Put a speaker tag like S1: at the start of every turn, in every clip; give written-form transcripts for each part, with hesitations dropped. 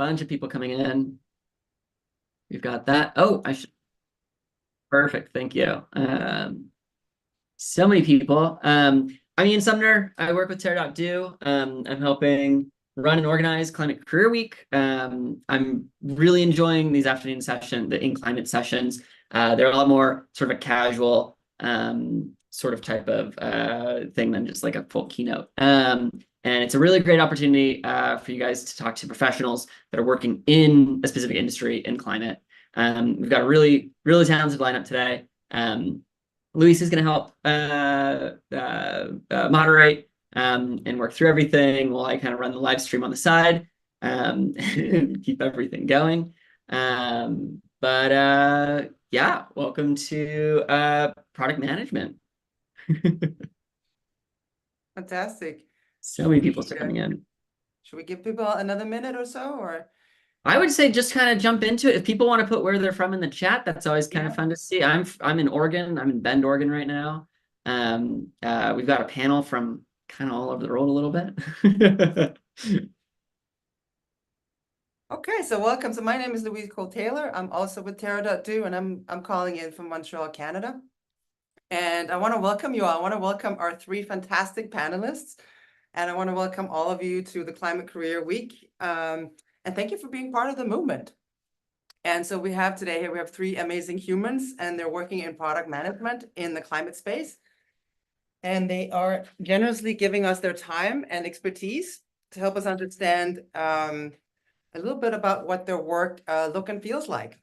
S1: bunch of people coming in. We've got that. Oh, perfect. Thank you. So many people. I'm Ian Sumner. I work with Terra.do. I'm helping run and organize Climate Career Week. I'm really enjoying these afternoon sessions, the In Climate sessions. They're a lot more sort of a casual sort of type of thing than just like a full keynote. And it's a really great opportunity for you guys to talk to professionals that are working in a specific industry in climate. We've got a really, really talented lineup today. Luis is going to help moderate and work through everything while I kind of run the live stream on the side and keep everything going. Yeah, welcome to product management.
S2: Fantastic.
S1: So many people are coming in.
S2: Should we give people another minute or so, or?
S1: I would say just kind of jump into it. If people want to put where they're from in the chat, that's always kind of fun to see. I'm in Oregon. I'm in Bend, Oregon right now. We've got a panel from kind of all over the world a little bit.
S2: Okay, so welcome. So my name is Louise Cole-Taylor. I'm also with Terra.do, and I'm calling in from Montreal, Canada. And I want to welcome you all. I want to welcome our three fantastic panelists. And I want to welcome all of you to the Climate Career Week. And thank you for being part of the movement. And so we have three amazing humans, and they're working in product management in the climate space. And they are generously giving us their time and expertise to help us understand a little bit about what their work look and feels like.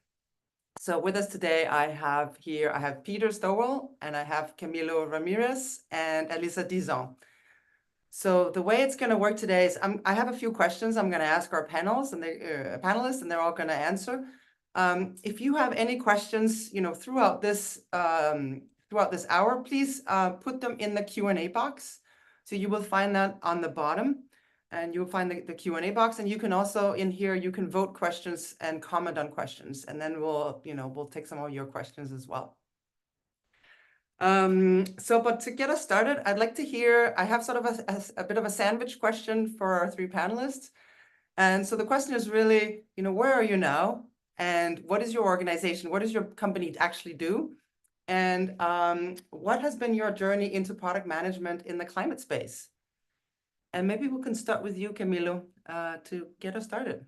S2: So with us today, I have Peter Stovall, and I have Camilo Ramirez and Alyssa Dizon. So the way it's going to work today is I have a few questions I'm going to ask our panelists, and they're all going to answer. If you have any questions, throughout this hour, please put them in the Q&A box. So you will find that on the bottom, and you'll find the Q&A box, and you can also in here you can vote questions and comment on questions, and then we'll take some of your questions as well. But to get us started, I'd like to hear, I have sort of a bit of a sandwich question for our three panelists. And so the question is really, where are you now? And what is your organization? What does your company actually do? And what has been your journey into product management in the climate space? And maybe we can start with you, Camilo, to get us started.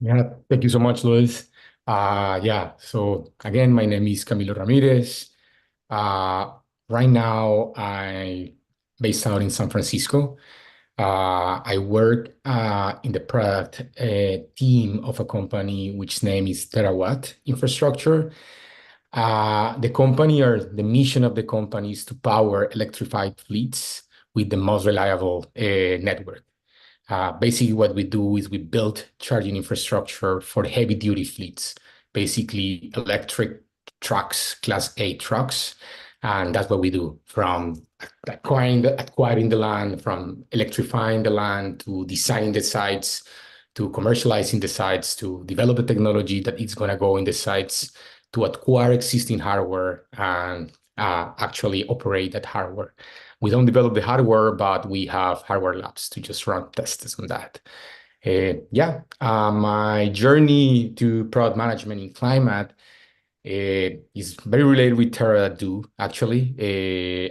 S3: Yeah, thank you so much, Luis. So again, my name is Camilo Ramirez. Right now, I'm based out in San Francisco. I work in the product team of a company which name is Terawatt Infrastructure. The mission of the company is to power electrified fleets with the most reliable network. Basically, what we do is we build charging infrastructure for heavy-duty fleets, basically electric trucks, Class 8 trucks, and that's what we do, from acquiring the land, from electrifying the land, to designing the sites, to commercializing the sites, to develop the technology that is going to go in the sites, to acquire existing hardware and actually operate that hardware. We don't develop the hardware, but we have hardware labs to just run tests on that. My journey to product management in climate is very related with Terra.do, actually.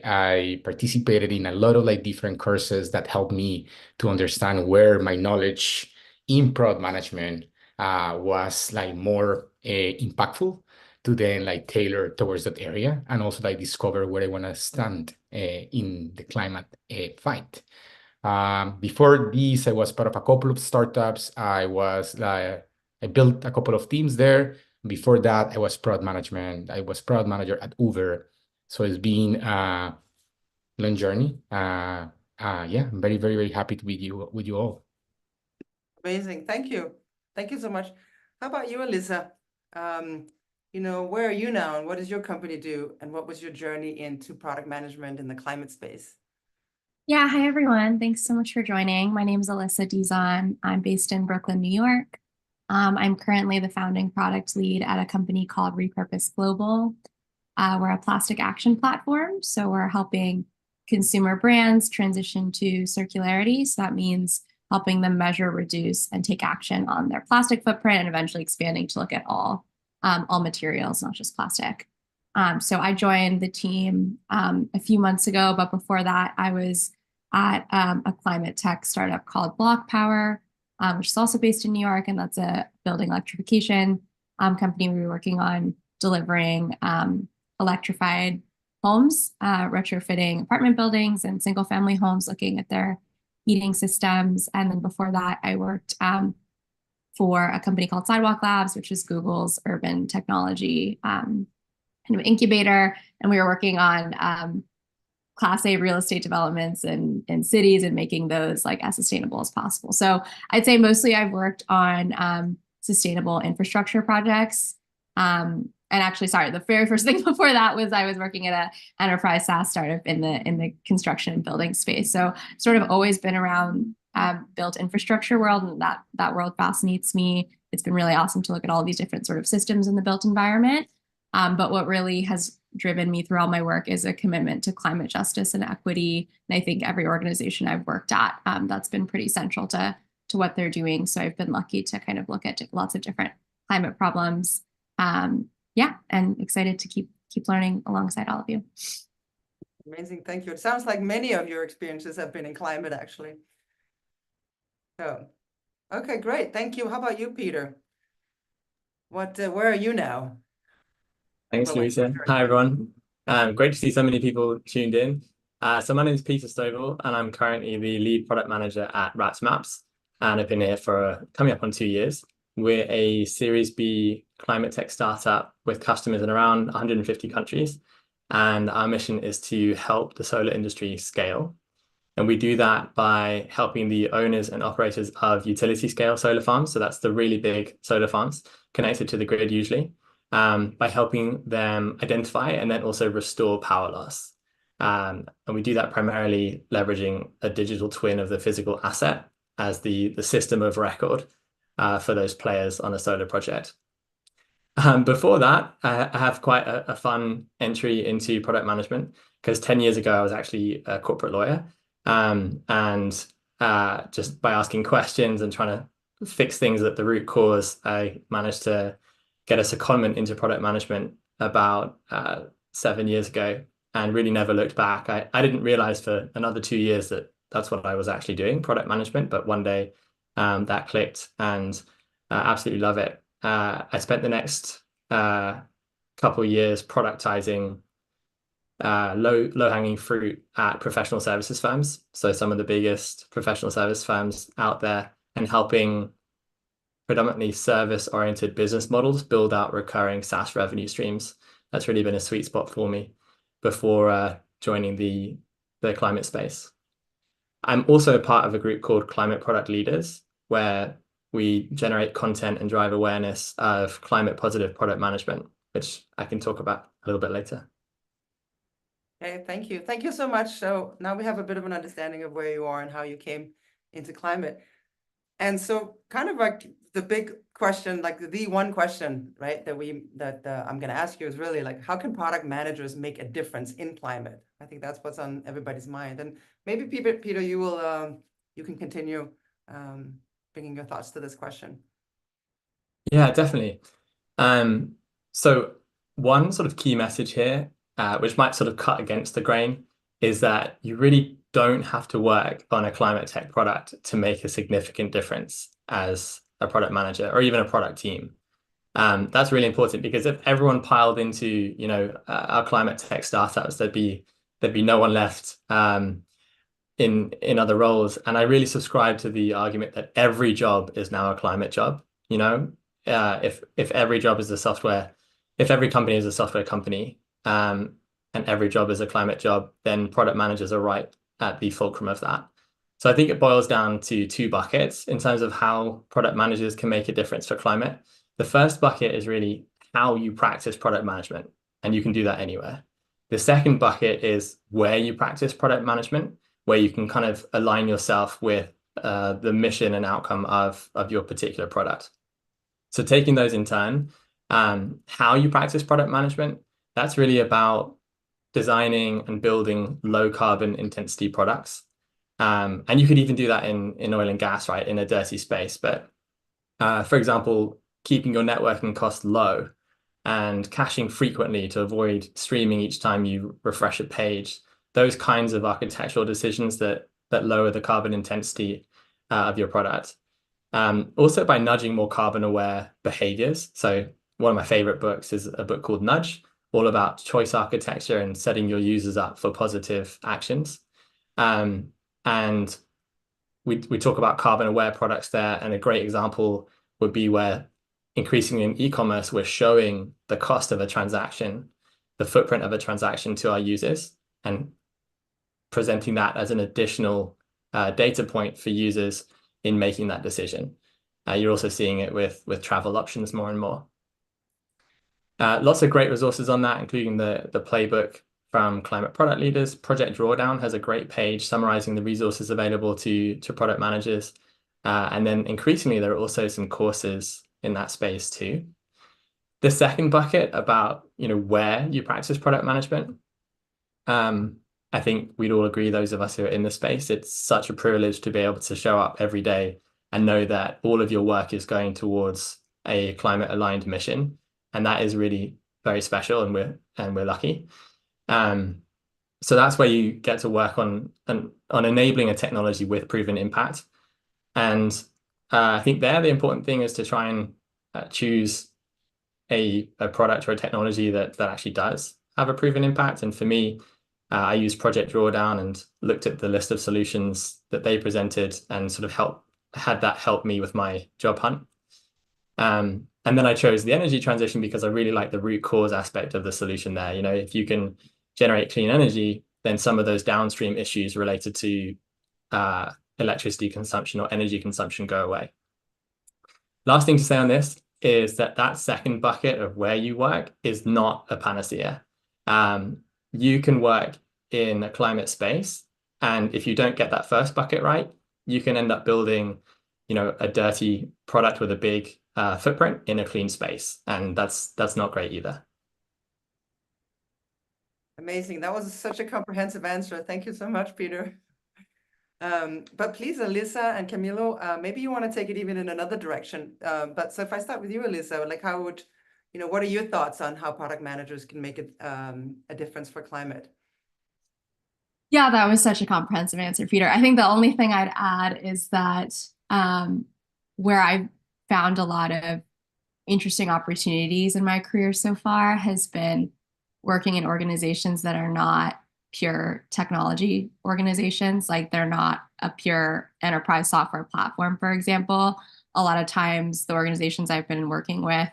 S3: I participated in a lot of different courses that helped me to understand where my knowledge in product management was more impactful, to then tailor towards that area, and also discover where I want to stand in the climate fight. Before this, I was part of a couple of startups. I built a couple of teams there. Before that, I was product manager at Uber. So it's been a long journey. I'm very, very, very happy to be with you all.
S2: Amazing. Thank you. Thank you so much. How about you, Alyssa? Where are you now, and what does your company do, and what was your journey into product management in the climate space?
S4: Yeah, hi everyone. Thanks so much for joining. My name is Alyssa Dizon. I'm based in Brooklyn, New York. I'm currently the founding product lead at a company called Repurpose Global. We're a plastic action platform, so we're helping consumer brands transition to circularity. So that means helping them measure, reduce, and take action on their plastic footprint, and eventually expanding to look at all materials, not just plastic. So I joined the team a few months ago, but before that, I was at a climate tech startup called Block Power, which is also based in New York, and that's a building electrification company. We were working on delivering electrified homes, retrofitting apartment buildings and single-family homes, looking at their heating systems. And then before that, I worked for a company called Sidewalk Labs, which is Google's urban technology kind of incubator. And we were working on Class A real estate developments in cities and making those like as sustainable as possible. So I'd say mostly I've worked on sustainable infrastructure projects. And actually, sorry, the very first thing before that was I was working at an enterprise SaaS startup in the construction and building space. So sort of always been around built infrastructure world, and that world fascinates me. It's been really awesome to look at all these different sort of systems in the built environment. But what really has driven me through all my work is a commitment to climate justice and equity. And I think every organization I've worked at, that's been pretty central to what they're doing. So I've been lucky to kind of look at lots of different climate problems. Yeah, and excited to keep learning alongside all of you.
S2: Amazing, thank you. It sounds like many of your experiences have been in climate, actually. So, okay, great, thank you. How about you, Peter? Where are you now?
S5: Thanks,
S2: Well,
S5: Louisa. Hi, everyone. Great to see so many people tuned in. So my name is Peter Stovall, and I'm currently the lead product manager at Rats Maps, and I've been here for coming up on 2 years. We're a Series B climate tech startup with customers in around 150 countries, and our mission is to help the solar industry scale. And we do that by helping the owners and operators of utility scale solar farms, so that's the really big solar farms connected to the grid usually, by helping them identify and then also restore power loss. And we do that primarily leveraging a digital twin of the physical asset as the system of record for those players on a solar project. Before that, I have quite a fun entry into product management, because 10 years ago, I was actually a corporate lawyer. And just by asking questions and trying to fix things at the root cause, I managed to get a secondment into product management about 7 years ago, and really never looked back. I didn't realize for another 2 years that that's what I was actually doing, product management, but one day that clicked, and absolutely love it. I spent the next couple of years productizing low-hanging fruit at professional services firms, so some of the biggest professional service firms out there, and helping predominantly service-oriented business models build out recurring SaaS revenue streams. That's really been a sweet spot for me before joining the climate space. I'm also a part of a group called Climate Product Leaders, where we generate content and drive awareness of climate positive product management, which I can talk about a little bit later.
S2: Okay, thank you. Thank you so much. So now we have a bit of an understanding of where you are and how you came into climate. And so kind of like the big question, like the one question, right, that I'm going to ask you is really like, how can product managers make a difference in climate? I think that's what's on everybody's mind. And maybe Peter, you can continue bringing your thoughts to this question.
S5: Yeah, definitely. So one sort of key message here, which might sort of cut against the grain, is that you really don't have to work on a climate tech product to make a significant difference as a product manager or even a product team. That's really important, because if everyone piled into, our climate tech startups, there'd be no one left in other roles. And I really subscribe to the argument that every job is now a climate job. If every job is if every company is a software company, and every job is a climate job, then product managers are right at the fulcrum of that. So I think it boils down to two buckets in terms of how product managers can make a difference for climate. The first bucket is really how you practice product management, and you can do that anywhere. The second bucket is where you practice product management, where you can kind of align yourself with the mission and outcome of your particular product. So taking those in turn, how you practice product management, that's really about designing and building low carbon intensity products. And you could even do that in oil and gas, right, in a dirty space. But for example, keeping your networking costs low and caching frequently to avoid streaming each time you refresh a page, those kinds of architectural decisions that lower the carbon intensity of your product. Also by nudging more carbon aware behaviors. So one of my favorite books is a book called Nudge, all about choice architecture and setting your users up for positive actions. And we talk about carbon aware products there, and a great example would be where increasingly in e-commerce, we're showing the cost of a transaction, the footprint of a transaction to our users, and presenting that as an additional data point for users in making that decision. You're also seeing it with travel options more and more. Lots of great resources on that, including the playbook from Climate Product Leaders. Project Drawdown has a great page summarizing the resources available to product managers. And then increasingly, there are also some courses in that space too. The second bucket about where you practice product management, I think we'd all agree, those of us who are in the space, it's such a privilege to be able to show up every day and know that all of your work is going towards a climate aligned mission. And that is really very special, and we're lucky. So that's where you get to work on enabling a technology with proven impact. And I think there the important thing is to try and choose a product or a technology that actually does have a proven impact. And for me, I used Project Drawdown and looked at the list of solutions that they presented and sort of had that help me with my job hunt. And then I chose the energy transition because I really like the root cause aspect of the solution there. If you can generate clean energy, then some of those downstream issues related to electricity consumption or energy consumption go away. Last thing to say on this is that second bucket of where you work is not a panacea. You can work in a climate space, and if you don't get that first bucket right, you can end up building, a dirty product with a big footprint in a clean space, and that's not great either.
S2: Amazing. That was such a comprehensive answer. Thank you so much, Peter. But please, Alyssa and Camilo, maybe you want to take it even in another direction. But so if I start with you, Alyssa, like what are your thoughts on how product managers can make a difference for climate?
S4: Yeah, that was such a comprehensive answer, Peter. I think the only thing I'd add is that where I've found a lot of interesting opportunities in my career so far has been working in organizations that are not pure technology organizations. Like they're not a pure enterprise software platform, for example. A lot of times the organizations I've been working with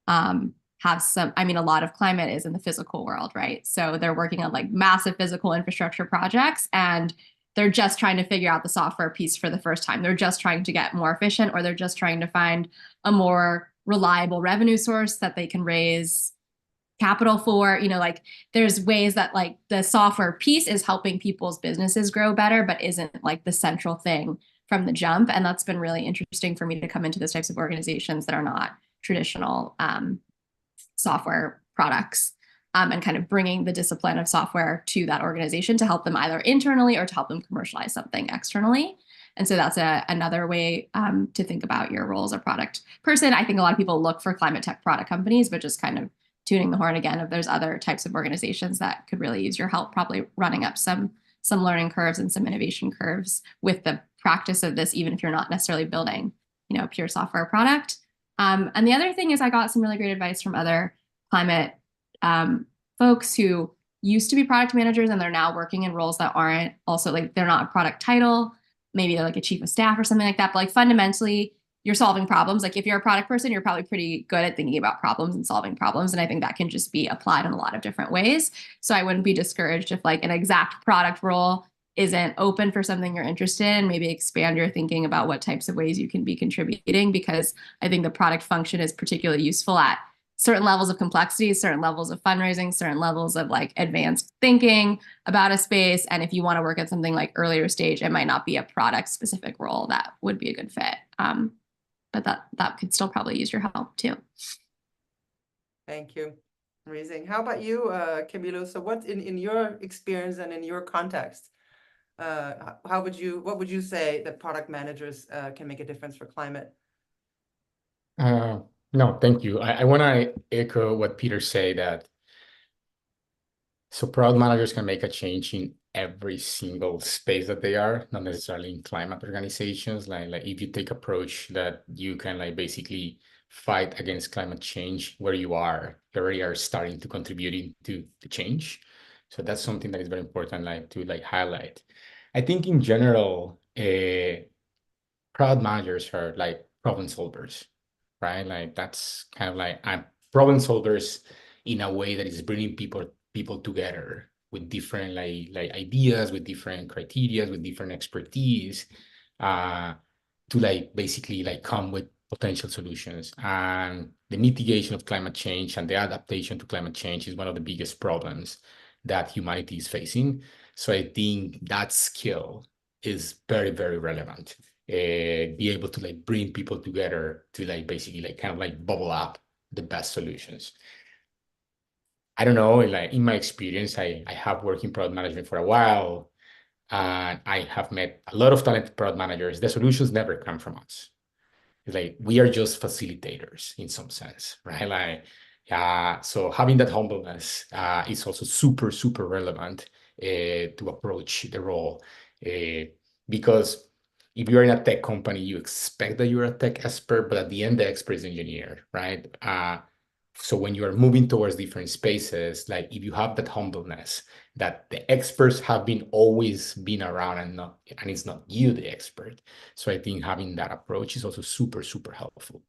S4: have a lot of climate is in the physical world, right? So they're working on like massive physical infrastructure projects, and they're just trying to figure out the software piece for the first time. They're just trying to get more efficient, or they're just trying to find a more reliable revenue source that they can raise capital for. Like there's ways that like the software piece is helping people's businesses grow better, but isn't like the central thing from the jump. And that's been really interesting for me to come into those types of organizations that are not traditional software products, and kind of bringing the discipline of software to that organization to help them either internally or to help them commercialize something externally. And so that's another way to think about your role as a product person. I think a lot of people look for climate tech product companies, but just kind of tuning the horn again, if there's other types of organizations that could really use your help, probably running up some learning curves and some innovation curves with the practice of this, even if you're not necessarily building, a pure software product. And the other thing is I got some really great advice from other climate folks who used to be product managers and they're now working in roles that aren't also like, they're not a product title, maybe they're like a chief of staff or something like that. But like fundamentally, you're solving problems. Like if you're a product person, you're probably pretty good at thinking about problems and solving problems. And I think that can just be applied in a lot of different ways. So I wouldn't be discouraged if like an exact product role isn't open for something you're interested in. Maybe expand your thinking about what types of ways you can be contributing, because I think the product function is particularly useful at certain levels of complexity, certain levels of fundraising, certain levels of like advanced thinking about a space. And if you want to work at something like earlier stage, it might not be a product specific role that would be a good fit. But that could still probably use your help too.
S2: Thank you. Amazing. How about you, Camilo? So what in your experience and in your context, what would you say that product managers can make a difference for climate?
S3: No, thank you. I want to echo what Peter said, that so product managers can make a change in every single space that they are, not necessarily in climate organizations. Like if you take approach that you can like basically fight against climate change where you already are starting to contributing to the change. So that's something that is very important, like to like highlight. I think in general, product managers are like problem solvers, right? Like that's kind of like I'm problem solvers in a way that is bringing people together with different like ideas, with different criteria, with different expertise, to like basically like come with potential solutions. And the mitigation of climate change and the adaptation to climate change is one of the biggest problems that humanity is facing. So I think that skill is very, very relevant. Be able to like bring people together to like basically like kind of like bubble up the best solutions. I don't know, like in my experience, I have worked in product management for a while, and I have met a lot of talented product managers. The solutions never come from us. It's like we are just facilitators in some sense, right? Like, so having that humbleness is also super, super relevant to approach the role, because if you're in a tech company, you expect that you're a tech expert, but at the end, the expert is engineer, right? So when you are moving towards different spaces, like if you have that humbleness, that the experts have always been around and it's not you, the expert. So I think having that approach is also super, super helpful.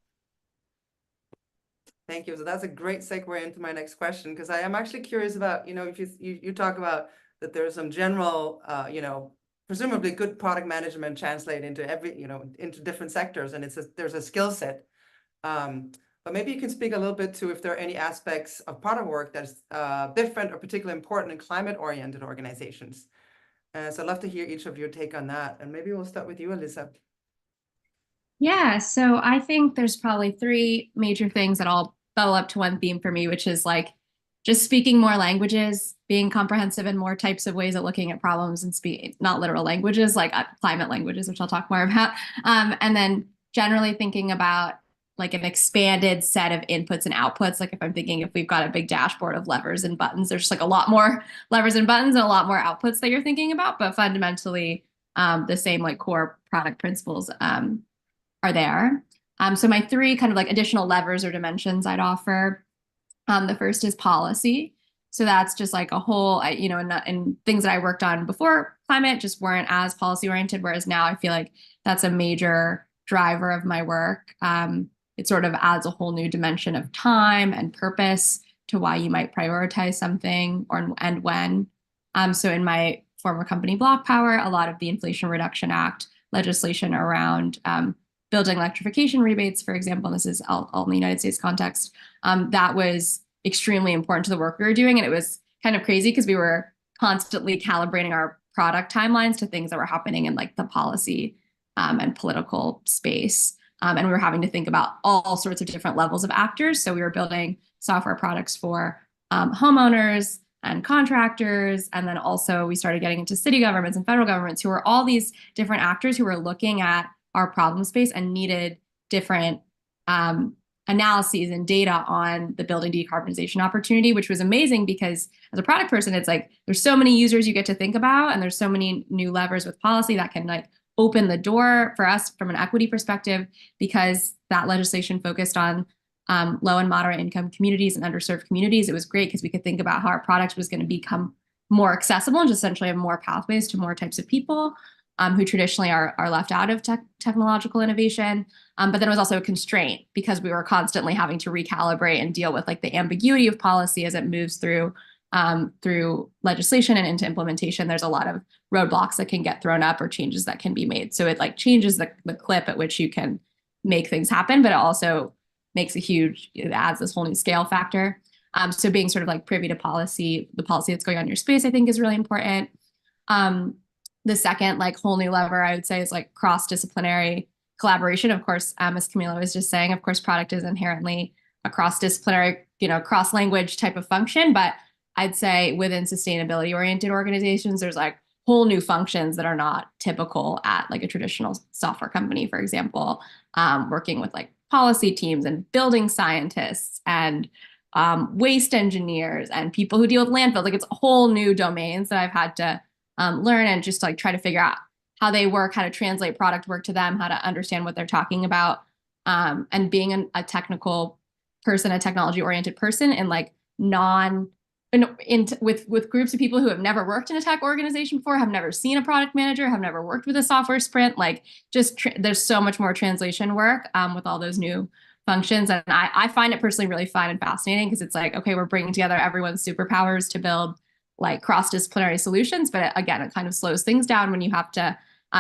S2: Thank you. So that's a great segue into my next question, because I am actually curious about, if you talk about that there's some general, presumably good product management translate into into different sectors, and there's a skill set. But maybe you can speak a little bit to if there are any aspects of product work that's different or particularly important in climate-oriented organizations. So I'd love to hear each of your take on that. And maybe we'll start with you, Alyssa.
S4: Yeah, so I think there's probably three major things that all bubble up to one theme for me, which is like just speaking more languages, being comprehensive in more types of ways at looking at problems and speak, not literal languages, like climate languages, which I'll talk more about. And then generally thinking about like an expanded set of inputs and outputs. Like if we've got a big dashboard of levers and buttons, there's just like a lot more levers and buttons and a lot more outputs that you're thinking about, but fundamentally the same like core product principles are there. So my three kind of like additional levers or dimensions I'd offer. The first is policy. So that's just like a whole, and things that I worked on before climate just weren't as policy oriented, whereas now I feel like that's a major driver of my work. It sort of adds a whole new dimension of time and purpose to why you might prioritize something and when. So in my former company, Block Power, a lot of the Inflation Reduction Act legislation around building electrification rebates, for example, and this is all in the United States context, that was extremely important to the work we were doing. And it was kind of crazy because we were constantly calibrating our product timelines to things that were happening in like the policy and political space. And we were having to think about all sorts of different levels of actors. So we were building software products for homeowners and contractors. And then also we started getting into city governments and federal governments, who were all these different actors who were looking at our problem space and needed different analyses and data on the building decarbonization opportunity, which was amazing because as a product person, it's like there's so many users you get to think about, and there's so many new levers with policy that can like open the door for us from an equity perspective, because that legislation focused on low and moderate income communities and underserved communities. It was great because we could think about how our product was going to become more accessible and just essentially have more pathways to more types of people who traditionally are left out of technological innovation. But then it was also a constraint because we were constantly having to recalibrate and deal with like the ambiguity of policy as it moves through legislation and into implementation. There's a lot of roadblocks that can get thrown up or changes that can be made. So it like changes the clip at which you can make things happen, but it also makes it adds this whole new scale factor. So being sort of like privy to policy, the policy that's going on in your space, I think is really important. The second like whole new lever I would say is like cross-disciplinary collaboration. Of course, as Camilo was just saying, of course, product is inherently a cross-disciplinary, cross-language type of function, but I'd say within sustainability-oriented organizations, there's like whole new functions that are not typical at like a traditional software company, for example, working with like policy teams and building scientists and waste engineers and people who deal with landfills. Like it's whole new domains that I've had to learn and just like try to figure out how they work, how to translate product work to them, how to understand what they're talking about. And being a technical person, a technology-oriented person, and like with groups of people who have never worked in a tech organization before, have never seen a product manager, have never worked with a software sprint, like just there's so much more translation work with all those new functions. And I find it personally really fun and fascinating because it's like, okay, we're bringing together everyone's superpowers to build like cross-disciplinary solutions. But again, it kind of slows things down when you have to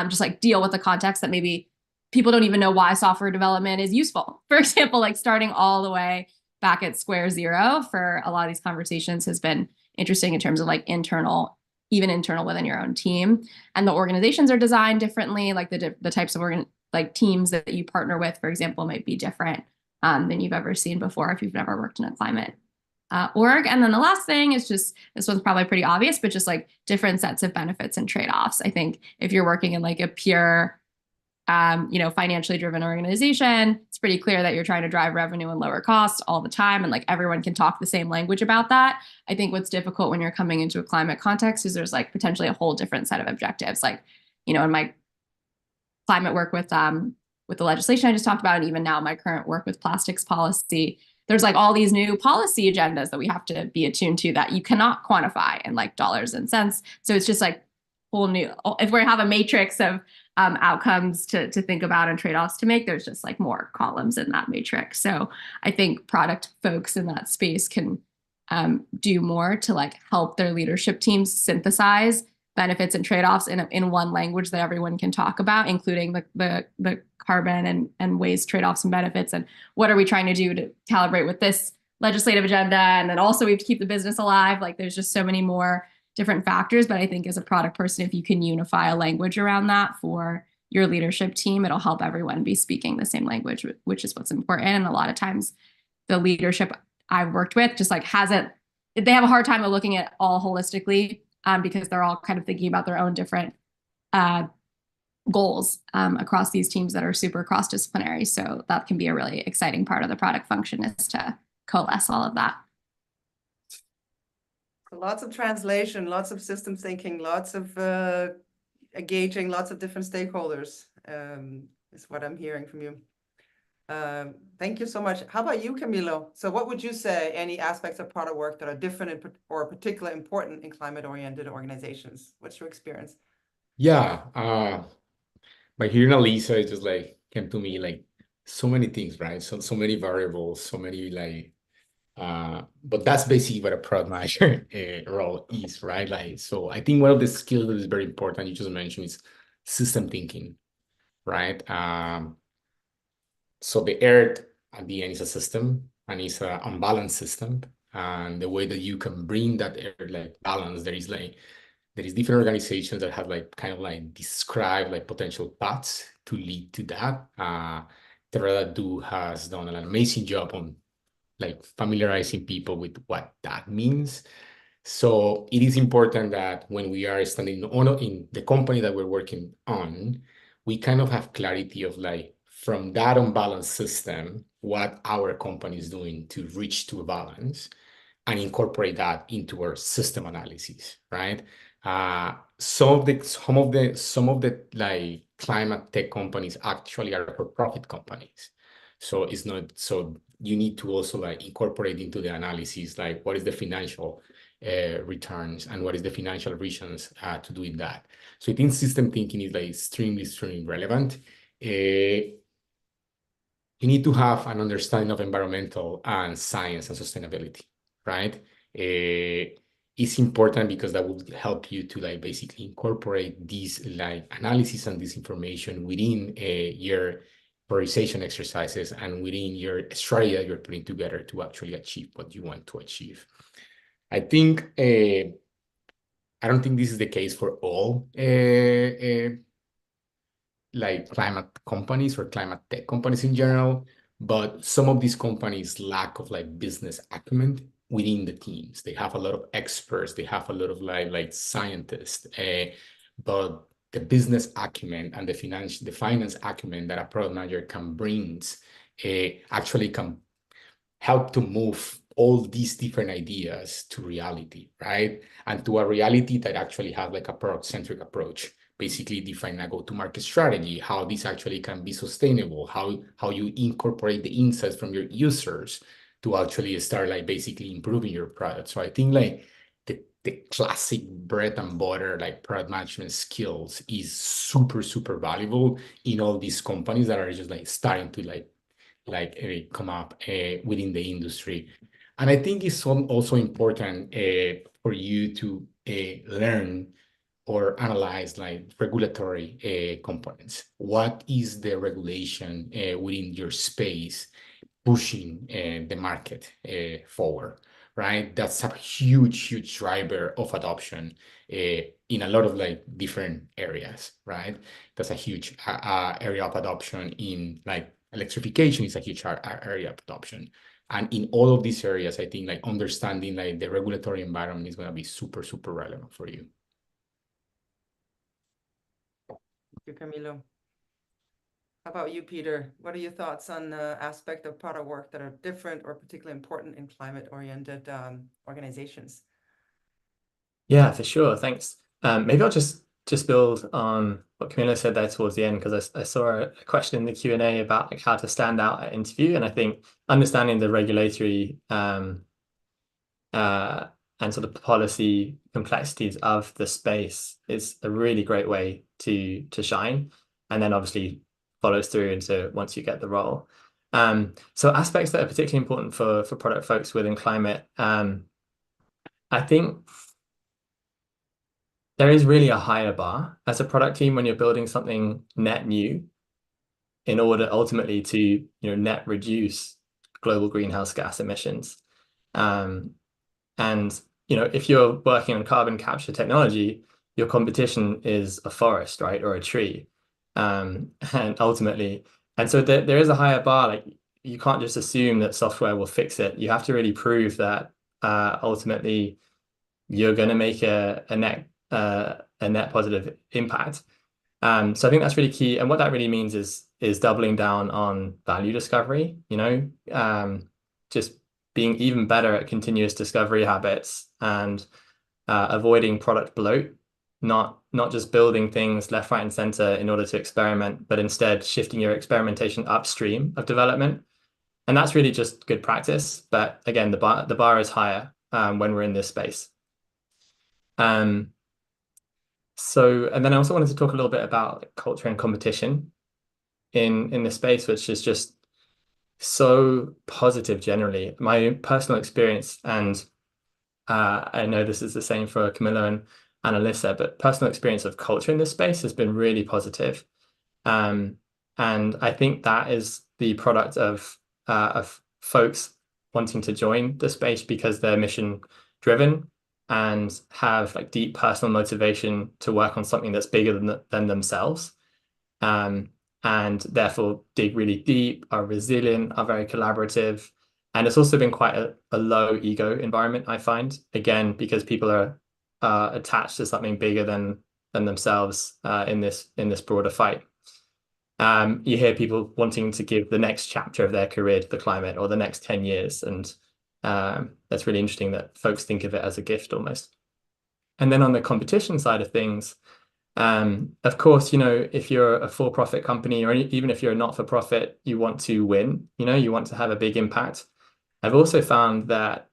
S4: just like deal with the context that maybe people don't even know why software development is useful. For example, like starting all the way back at square zero for a lot of these conversations has been interesting in terms of like even internal within your own team. And the organizations are designed differently. Like the types of like teams that you partner with, for example, might be different than you've ever seen before if you've never worked in a climate org. And then the last thing is just, this one's probably pretty obvious, but just like different sets of benefits and trade-offs. I think if you're working in like a pure financially driven organization, it's pretty clear that you're trying to drive revenue and lower costs all the time. And like everyone can talk the same language about that. I think what's difficult when you're coming into a climate context is there's like potentially a whole different set of objectives. Like, in my climate work with the legislation I just talked about, and even now my current work with plastics policy, there's like all these new policy agendas that we have to be attuned to that you cannot quantify in like dollars and cents. So it's just like whole new, if we have a matrix of outcomes to think about and trade-offs to make, there's just like more columns in that matrix. So I think product folks in that space can do more to like help their leadership teams synthesize benefits and trade-offs in one language that everyone can talk about, including the carbon and waste trade-offs and benefits, and what are we trying to do to calibrate with this legislative agenda, and then also we have to keep the business alive. Like there's just so many more different factors, but I think as a product person, if you can unify a language around that for your leadership team, it'll help everyone be speaking the same language, which is what's important. And a lot of times the leadership I've worked with just like they have a hard time of looking at all holistically because they're all kind of thinking about their own different goals across these teams that are super cross-disciplinary. So that can be a really exciting part of the product function, is to coalesce all of that.
S2: Lots of translation, lots of system thinking, lots of engaging lots of different stakeholders is what I'm hearing from you. Thank you so much. How about you, Camilo? So what would you say any aspects of product work that are different or particularly important in climate-oriented organizations? What's your experience?
S3: Yeah, by hearing Alyssa, it just like came to me like so many things, right? So many variables, so many like but that's basically what a product manager role is, right? Like, so I think one of the skills that is very important, you just mentioned, is system thinking, right? So the earth at the end is a system, and it's an unbalanced system. And the way that you can bring that earth like balance, there is different organizations that have like kind of like described like potential paths to lead to that. Terra has done an amazing job on like familiarizing people with what that means. So it is important that when we are standing in the company that we're working on, we kind of have clarity of like from that unbalanced system, what our company is doing to reach to a balance, and incorporate that into our system analysis, right? Some of the like climate tech companies actually are for-profit companies. So it's not, so you need to also like incorporate into the analysis, like what is the financial returns and what is the financial reasons to doing that. So I think system thinking is like extremely relevant. You need to have an understanding of environmental and science and sustainability, right? It's important because that will help you to like basically incorporate these like analysis and this information within your prioritization exercises and within your strategy that you're putting together to actually achieve what you want to achieve. I think I don't think this is the case for all like climate companies or climate tech companies in general, but some of these companies lack of like business acumen within the teams. They have a lot of experts, they have a lot of like scientists, but the business acumen and the finance acumen that a product manager can bring actually can help to move all these different ideas to reality, right? And to a reality that actually has like a product-centric approach, basically define a go-to-market strategy, how this actually can be sustainable, how you incorporate the insights from your users to actually start like basically improving your product. So I think like the classic bread and butter like product management skills is super, super valuable in all these companies that are just like starting to come up within the industry. And I think it's also important for you to learn or analyze like regulatory components. What is the regulation within your space pushing the market forward, right? That's a huge, huge driver of adoption in a lot of like different areas, right? That's a huge area of adoption in like electrification is a huge area of adoption. And in all of these areas, I think like understanding like the regulatory environment is going to be super, super relevant for you.
S2: Thank you, Camilo. How about you, Peter? What are your thoughts on the aspect of product work that are different or particularly important in climate-oriented organizations?
S5: Yeah, for sure. Thanks. Maybe I'll just build on what Camilo said there towards the end, because I saw a question in the Q&A about like how to stand out at interview, and I think understanding the regulatory and sort of policy complexities of the space is a really great way to shine, and then obviously follows through into once you get the role. So aspects that are particularly important for product folks within climate, I think there is really a higher bar as a product team when you're building something net new in order ultimately to net reduce global greenhouse gas emissions. And if you're working on carbon capture technology, your competition is a forest, right, or a tree, and ultimately, and so there is a higher bar. Like you can't just assume that software will fix it. You have to really prove that ultimately you're going to make a net positive impact. So I think that's really key. And what that really means is doubling down on value discovery, just being even better at continuous discovery habits and avoiding product bloat, not just building things left, right, and center in order to experiment, but instead shifting your experimentation upstream of development. And that's really just good practice. But again, the bar is higher when we're in this space. So, and then I also wanted to talk a little bit about culture and competition in this space, which is just so positive generally. My personal experience, and I know this is the same for Camilo and Alyssa, but personal experience of culture in this space has been really positive. And I think that is the product of folks wanting to join the space because they're mission driven and have like deep personal motivation to work on something that's bigger than themselves, and therefore dig really deep, are resilient, are very collaborative. And it's also been quite a low ego environment, I find, again, because people are attached to something bigger than themselves in this broader fight. You hear people wanting to give the next chapter of their career to the climate or the next 10 years. And that's really interesting that folks think of it as a gift almost. And then on the competition side of things, of course, if you're a for-profit company or even if you're a not-for-profit, you want to win, you want to have a big impact. I've also found that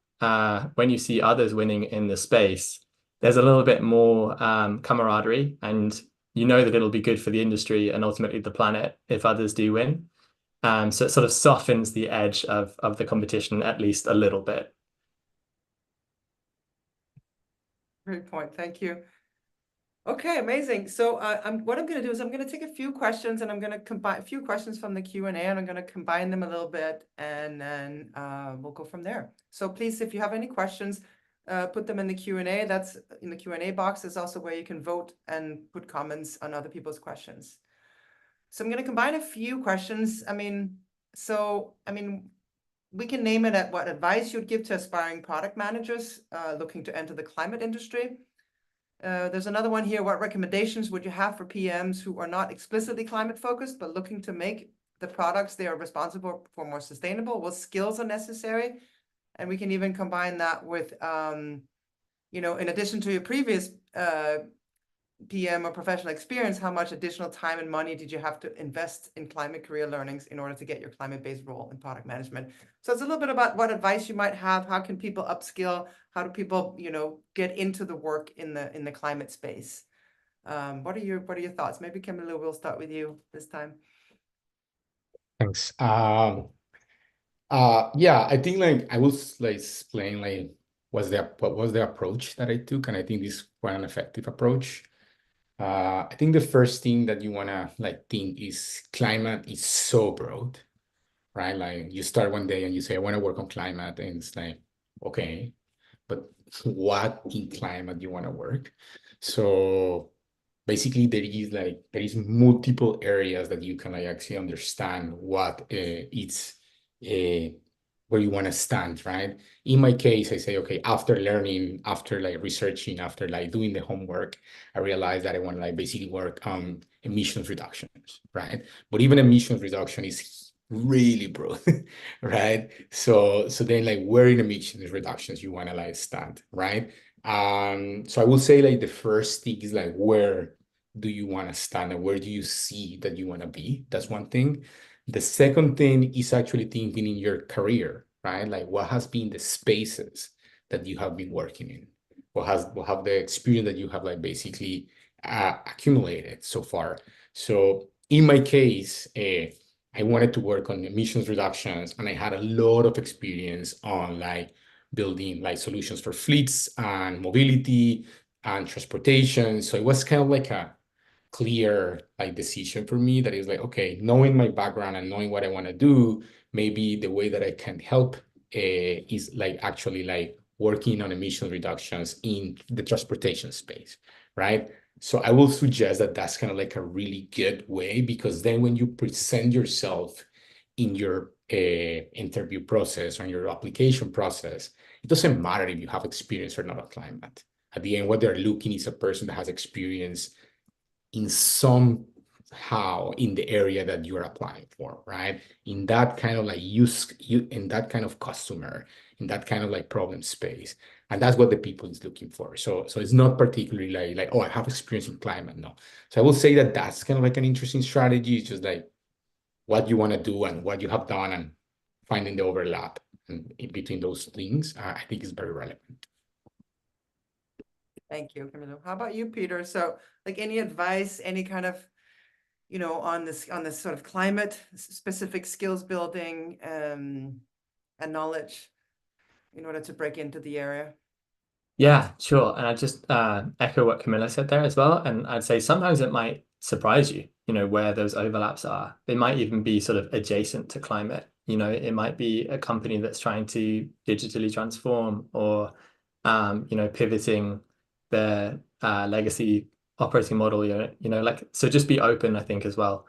S5: when you see others winning in the space, there's a little bit more camaraderie, and that it'll be good for the industry and ultimately the planet if others do win. So it sort of softens the edge of the competition at least a little bit.
S2: Great point. Thank you. Okay, amazing. So what I'm going to do is I'm going to take a few questions and I'm going to combine a few questions from the Q&A and I'm going to combine them a little bit and then we'll go from there. So please, if you have any questions, put them in the Q&A. That's in the Q&A box. Is also where you can vote and put comments on other people's questions. So I'm going to combine a few questions. We can name it at what advice you'd give to aspiring product managers looking to enter the climate industry. There's another one here. What recommendations would you have for PMs who are not explicitly climate focused, but looking to make the products they are responsible for more sustainable? What skills are necessary? And we can even combine that with, you know, in addition to your previous PM or professional experience, how much additional time and money did you have to invest in climate career learnings in order to get your climate-based role in product management? So it's a little bit about what advice you might have. How can people upskill? How do people, you know, get into the work in the climate space? What are your thoughts? Maybe Camilo, we'll start with you this time.
S3: Thanks. Yeah, I think like I will like explain like what was the approach that I took, and I think this is quite an effective approach. I think the first thing that you wanna like think is climate is so broad, right? Like you start one day and you say, I want to work on climate, and it's like, okay, but what in climate you want to work? So basically there is multiple areas that you can like actually understand what it's where you want to stand, right? In my case, I say, okay, after learning, after like researching, after like doing the homework, I realized that I want to like basically work on emissions reductions, right? But even emissions reduction is really broad, right? So then like where in emissions reductions you want to like stand, right? So I will say like the first thing is like where do you want to stand and where do you see that you want to be? That's one thing. The second thing is actually thinking in your career, right? Like what has been the spaces that you have been working in? What have the experience that you have like basically accumulated so far? So in my case, I wanted to work on emissions reductions, and I had a lot of experience on like building like solutions for fleets and mobility and transportation. So it was kind of like a clear like decision for me that is like, okay, knowing my background and knowing what I want to do, maybe the way that I can help is like actually like working on emission reductions in the transportation space, right? So I will suggest that that's kind of like a really good way, because then when you present yourself in your interview process or in your application process, it doesn't matter if you have experience or not on climate. At the end, what they're looking is a person that has experience in somehow in the area that you're applying for, right? In that kind of like in that kind of customer, in that kind of like problem space. And that's what the people is looking for. So it's not particularly like, oh, I have experience in climate. No. So I will say that that's kind of like an interesting strategy. It's just like what you want to do and what you have done and finding the overlap in between those things, I think is very relevant.
S2: Thank you, Camilo. How about you, Peter? So like any advice, any kind of, you know, on this sort of climate specific skills building and knowledge in order to break into the area?
S5: Yeah, sure. And I just echo what Camilla said there as well. And I'd say sometimes it might surprise you, you know, where those overlaps are. They might even be sort of adjacent to climate. You know, it might be a company that's trying to digitally transform or, you know, pivoting their legacy operating model, you know, like, so just be open, I think, as well.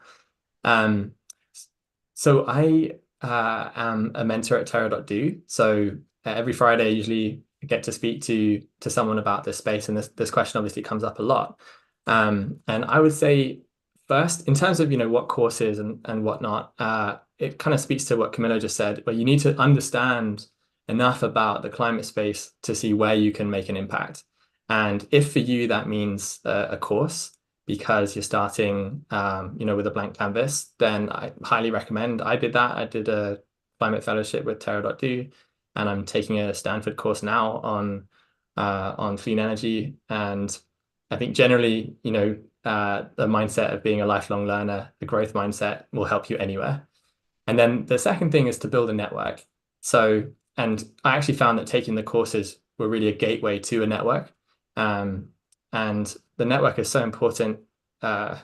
S5: So I am a mentor at Terra.do. So every Friday, I usually get to speak to someone about this space, and this question obviously comes up a lot. And I would say first, in terms of, you know, what courses and whatnot, it kind of speaks to what Camilo just said, where you need to understand enough about the climate space to see where you can make an impact. And if for you that means a course, because you're starting, you know, with a blank canvas, then I highly recommend. I did that. I did a climate fellowship with Terra.do, and I'm taking a Stanford course now on clean energy. And I think generally, you know, the mindset of being a lifelong learner, the growth mindset will help you anywhere. And then the second thing is to build a network. So, and I actually found that taking the courses were really a gateway to a network. And the network is so important, not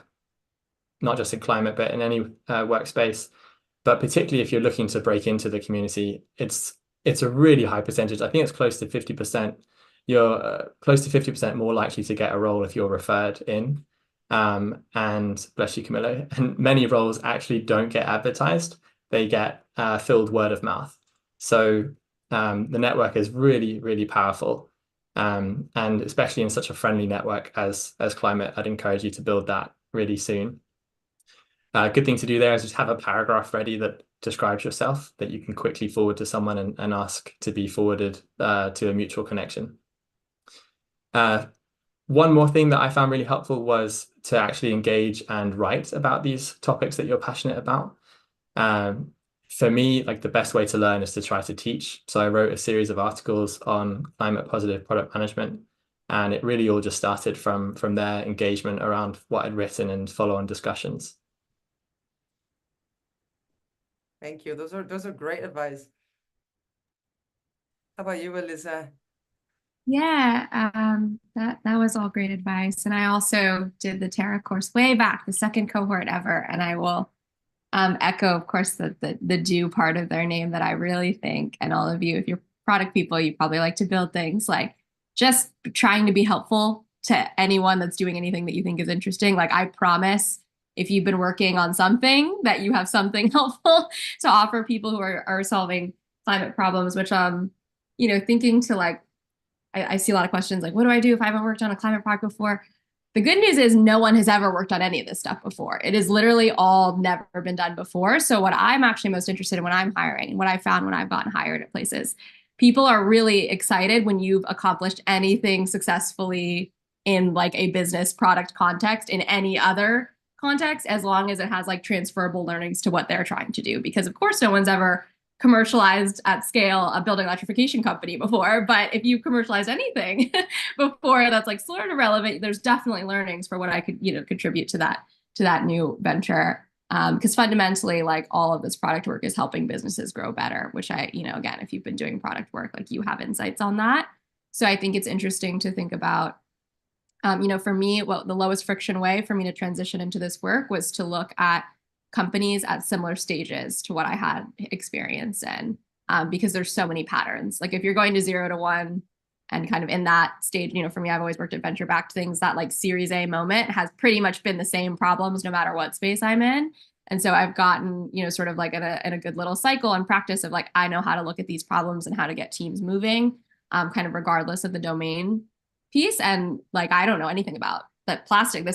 S5: just in climate, but in any workspace. But particularly if you're looking to break into the community, it's a really high percentage. I think it's close to 50%. You're close to 50% more likely to get a role if you're referred in. And bless you, Camilo. And many roles actually don't get advertised. They get filled word of mouth. So the network is really, really powerful. And especially in such a friendly network as climate, I'd encourage you to build that really soon. Good thing to do there is just have a paragraph ready that describes yourself that you can quickly forward to someone and ask to be forwarded to a mutual connection. One more thing that I found really helpful was to actually engage and write about these topics that you're passionate about. For me, like the best way to learn is to try to teach. So I wrote a series of articles on climate positive product management, and it really all just started from their engagement around what I'd written and follow-on discussions.
S2: Thank you. Those are great advice. How about you, Alyssa?
S4: Yeah, that was all great advice. And I also did the Terra course way back, the second cohort ever. And I will echo, of course, the do part of their name that I really think, and all of you, if you're product people, you probably like to build things, like just trying to be helpful to anyone that's doing anything that you think is interesting. Like I promise, if you've been working on something, that you have something helpful to offer people who are solving climate problems, which thinking to like, I see a lot of questions like, what do I do if I haven't worked on a climate product before? The good news is no one has ever worked on any of this stuff before. It is literally all never been done before. So what I'm actually most interested in when I'm hiring, and what I found when I've gotten hired at places, people are really excited when you've accomplished anything successfully in like a business product context, in any other context, as long as it has like transferable learnings to what they're trying to do. Because of course, no one's ever commercialized at scale a building electrification company before, but if you commercialize anything before that's like sort of relevant, there's definitely learnings for what I could contribute to that new venture, because fundamentally like all of this product work is helping businesses grow better, which I again, if you've been doing product work, like you have insights on that. So I think it's interesting to think about for me, the lowest friction way for me to transition into this work was to look at companies at similar stages to what I had experience in, because there's so many patterns. Like if you're going to 0 to 1 and kind of in that stage, for me, I've always worked at venture-backed things, that like Series A moment has pretty much been the same problems no matter what space I'm in. And so I've gotten, sort of like in a good little cycle and practice of like, I know how to look at these problems and how to get teams moving, kind of regardless of the domain piece. And like, I don't know anything about this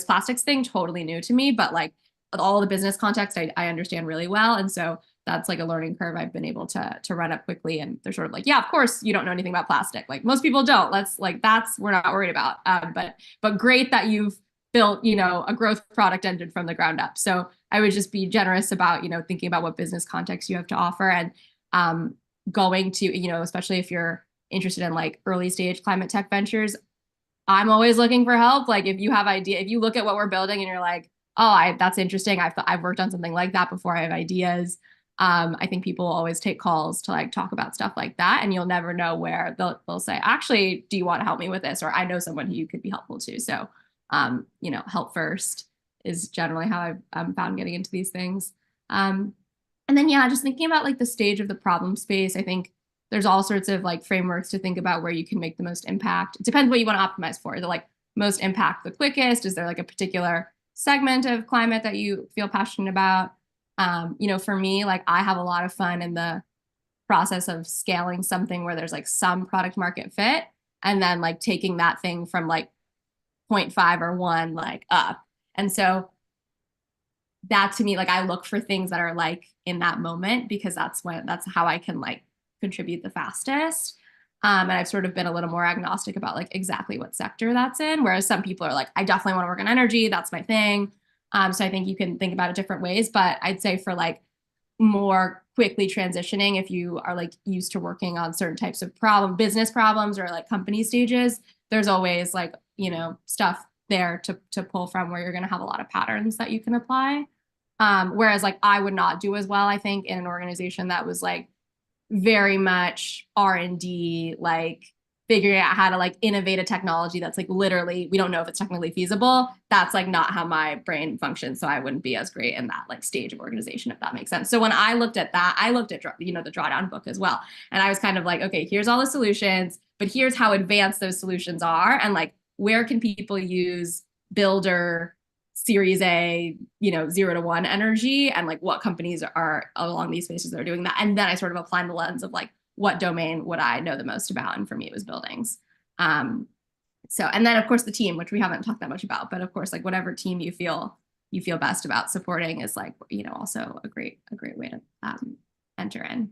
S4: plastics thing, totally new to me, but like all the business context I understand really well. And so that's like a learning curve I've been able to run up quickly. And they're sort of like, yeah, of course you don't know anything about plastic. Like most people don't. We're not worried about. But great that you've built, a growth product engine from the ground up. So I would just be generous about, thinking about what business context you have to offer, and going to, especially if you're interested in like early stage climate tech ventures, I'm always looking for help. Like if you have if you look at what we're building and you're like, oh, that's interesting, I've worked on something like that before, I have ideas. I think people will always take calls to like talk about stuff like that, and you'll never know where they'll say, actually, do you want to help me with this? Or I know someone who you could be helpful to. So, help first is generally how I've found getting into these things. And then, yeah, just thinking about like the stage of the problem space, I think there's all sorts of like frameworks to think about where you can make the most impact. It depends what you want to optimize for. The like most impact the quickest? Is there like a particular segment of climate that you feel passionate about? For me, like I have a lot of fun in the process of scaling something where there's like some product market fit, and then like taking that thing from like 0.5 or 1 like up. And so that to me, like I look for things that are like in that moment, because that's how I can like contribute the fastest. And I've sort of been a little more agnostic about like exactly what sector that's in. Whereas some people are like, I definitely want to work on energy. That's my thing. So I think you can think about it different ways, but I'd say for like more quickly transitioning, if you are like used to working on certain types of business problems or like company stages, there's always like, stuff there to pull from where you're going to have a lot of patterns that you can apply. Whereas like I would not do as well, I think, in an organization that was like very much R&D, like figuring out how to like innovate a technology that's like literally, we don't know if it's technically feasible. That's like not how my brain functions. So I wouldn't be as great in that like stage of organization, if that makes sense. So when I looked at that, I looked at, the drawdown book as well. And I was kind of like, okay, here's all the solutions, but here's how advanced those solutions are. And like, where can people use builder Series A, 0 to 1 energy, and like what companies are along these spaces that are doing that. And then I sort of applied the lens of like, what domain would I know the most about? And for me, it was buildings. So, and then of course the team, which we haven't talked that much about, but of course, like whatever team you feel best about supporting is like, also a great way to enter in.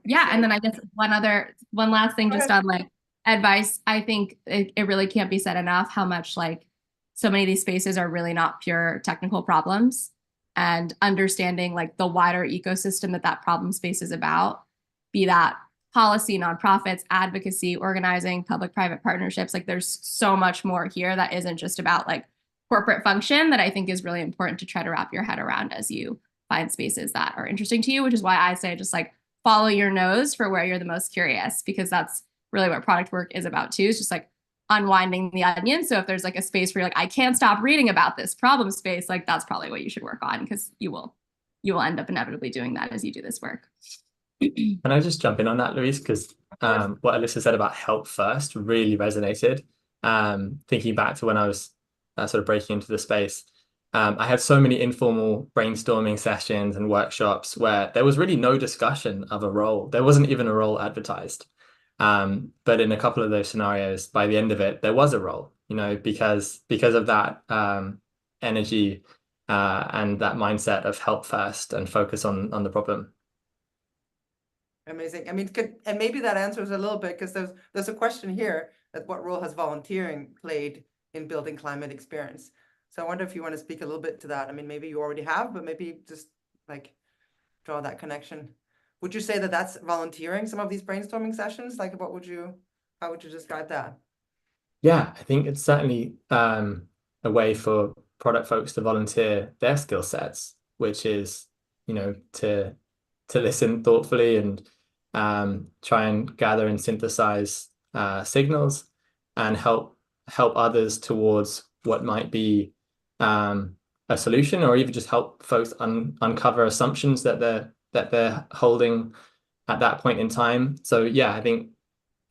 S4: Yeah, and then I guess one last thing just on like advice. I think it really can't be said enough how much like so many of these spaces are really not pure technical problems, and understanding like the wider ecosystem that problem space is about, be that policy, nonprofits, advocacy, organizing, public-private partnerships. Like there's so much more here that isn't just about like corporate function, that I think is really important to try to wrap your head around as you find spaces that are interesting to you, which is why I say just like follow your nose for where you're the most curious, because that's really what product work is about too, is just like unwinding the onion. So if there's like a space where you're like, I can't stop reading about this problem space, like that's probably what you should work on, because you will end up inevitably doing that as you do this work.
S5: Can I just jump in on that, Louise? Because what Alyssa said about help first really resonated. Thinking back to when I was sort of breaking into the space, I had so many informal brainstorming sessions and workshops where there was really no discussion of a role. There wasn't even a role advertised. But in a couple of those scenarios, by the end of it, there was a role, because of that energy and that mindset of help first and focus on the problem.
S2: Amazing. I mean, and maybe that answers a little bit, because there's a question here that what role has volunteering played in building climate experience? So I wonder if you want to speak a little bit to that. I mean, maybe you already have, but maybe just like draw that connection. Would you say that that's volunteering, some of these brainstorming sessions? Like how would you describe that?
S5: Yeah, I think it's certainly a way for product folks to volunteer their skill sets, which is, to listen thoughtfully and try and gather and synthesize signals and help others towards what might be a solution, or even just help folks uncover assumptions that they're holding at that point in time. So yeah, I think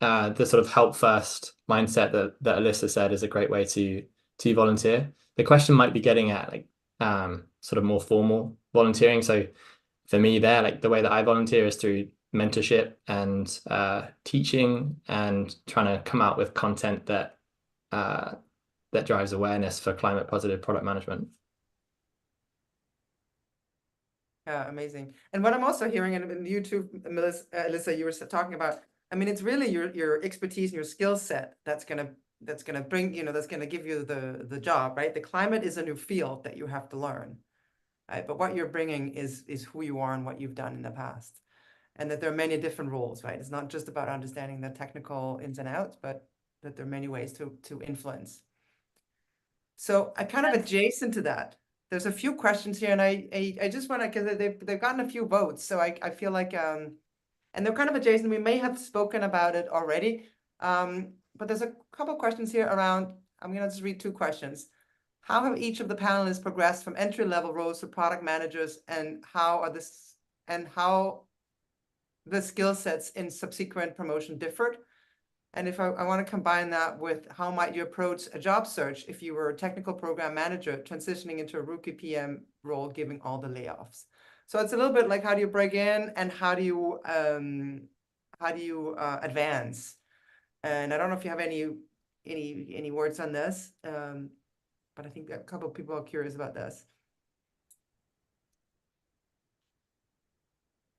S5: the sort of help first mindset that Alyssa said is a great way to volunteer. The question might be getting at like sort of more formal volunteering. So for me there, like the way that I volunteer is through mentorship and teaching, and trying to come out with content that drives awareness for climate positive product management.
S2: Yeah, amazing. And what I'm also hearing, and you too, Alyssa, you were talking about, I mean, it's really your expertise and your skill set that's gonna bring, that's gonna give you the job, right? The climate is a new field that you have to learn, right? But what you're bringing is who you are and what you've done in the past, and that there are many different roles, right? It's not just about understanding the technical ins and outs, but that there are many ways to influence. So I kind of adjacent to that, there's a few questions here, and I just want to, because they've gotten a few votes, so I feel like and they're kind of adjacent. We may have spoken about it already, but there's a couple questions here around. I'm gonna just read two questions. How have each of the panelists progressed from entry-level roles to product managers, and how the skill sets in subsequent promotion differed? And if I want to combine that with how might you approach a job search if you were a technical program manager transitioning into a rookie PM role, given all the layoffs? So it's a little bit like, how do you break in, and how do you advance? And I don't know if you have any words on this, but I think a couple of people are curious about this.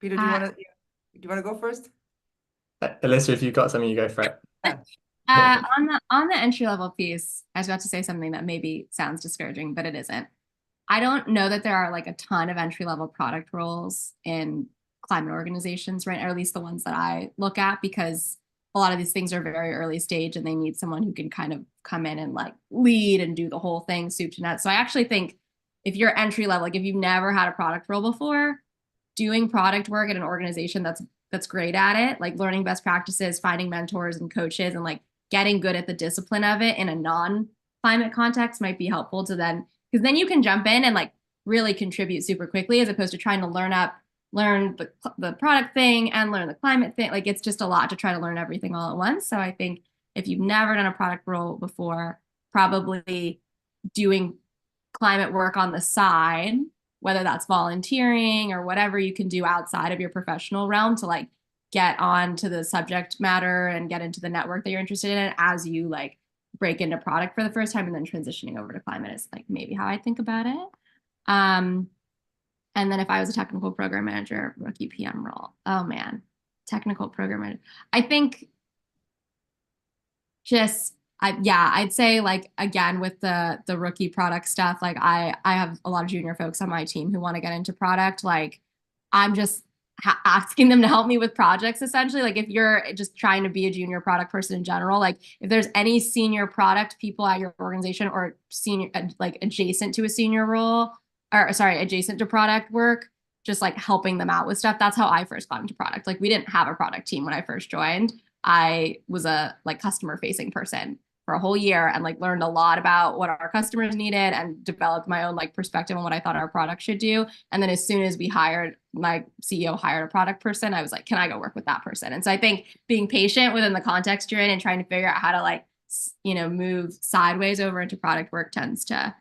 S2: Peter, do you want to go first?
S5: Alyssa, if you've got something, you go for it.
S4: On the entry-level piece, I was about to say something that maybe sounds discouraging, but it isn't. I don't know that there are like a ton of entry-level product roles in climate organizations, right? Or at least the ones that I look at, because a lot of these things are very early stage and they need someone who can kind of come in and like lead and do the whole thing soup to nuts. So I actually think if you're entry level, like if you've never had a product role before, doing product work at an organization that's great at it, like learning best practices, finding mentors and coaches, and like getting good at the discipline of it in a non-climate context might be helpful to then, because then you can jump in and like really contribute super quickly, as opposed to trying to learn the product thing and learn the climate thing. Like it's just a lot to try to learn everything all at once. So I think if you've never done a product role before, probably doing climate work on the side, whether that's volunteering or whatever you can do outside of your professional realm to like get on to the subject matter and get into the network that you're interested in as you like break into product for the first time, and then transitioning over to climate is like maybe how I think about it. And then if I was a technical program manager, rookie PM role, oh man, technical program manager. I think I'd say like again with the rookie product stuff, like I have a lot of junior folks on my team who want to get into product. Like I'm just asking them to help me with projects essentially. Like if you're just trying to be a junior product person in general, like if there's any senior product people at your organization or senior like adjacent to a senior role, or sorry, adjacent to product work, just like helping them out with stuff. That's how I first got into product. Like we didn't have a product team when I first joined. I was a like customer facing person for a whole year and like learned a lot about what our customers needed and developed my own like perspective on what I thought our product should do. And then as soon as my CEO hired a product person, I was like, can I go work with that person? And so I think being patient within the context you're in and trying to figure out how to like, move sideways over into product work tends to